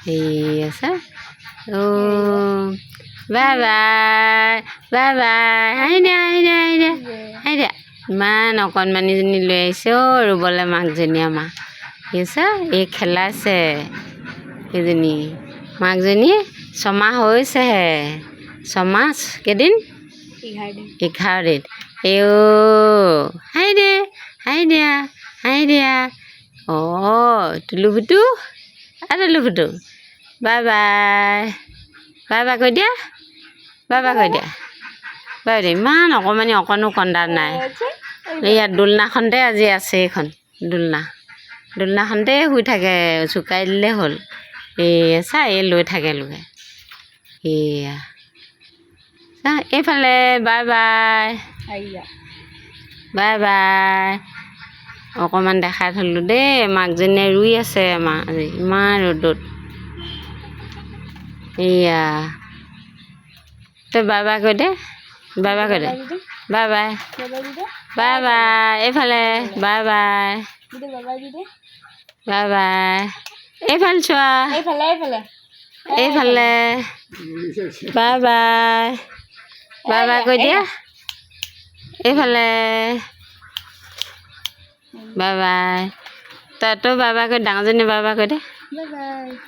এই আছে bye bye bye bye হাঁহি দিয়া হাঁহি দিয়া হাঁহি দিয়া হাঁহি দিয়া ইমান অকণমানিজনী লৈ আহিছে ৰুবলৈ মাকজনী আমাৰ আছে এই খেলাইছে এইজনী মাকজনী ছমাহ হৈছেহে ছমাহ কেইদিন 11 দিন এই হাঁহি দে হাঁহি দিয়া হাঁহি দিয়া তুলু ফুটু তুলু ফুটু বাই বাই বাই বাই কৈ দিয়া বাই বাই কৈ দিয়া বাই দিয়া ইমান অকণমানি অকণো কন্দা নাই ইয়াত দোলনাখনতে আজি আছে এইখন দোলনাখনতে শুই থাকে চুকাই দিলে হ'ল চা এই লৈ থাকে লোকে এয়া চা এইফালে বাই বাই বাই বাই অকণমান দেখাই থলোঁ দেই মাকজনীয়ে ৰুই আছে আমাৰ আজি ইমান ৰ'দত এয়া তই বাই বাই কৈ দে বাই বাই কৈ দে বাই বাই বাই বাই এইফালে বাই বাই বাই বাই এইফালে চোৱা এইফালে বাই বাই বাই বাই কৈ দিয়া এইফালে বাই বাই তই বাই বাই কৈ ডাঙৰজনী বাই বাই কৈ দে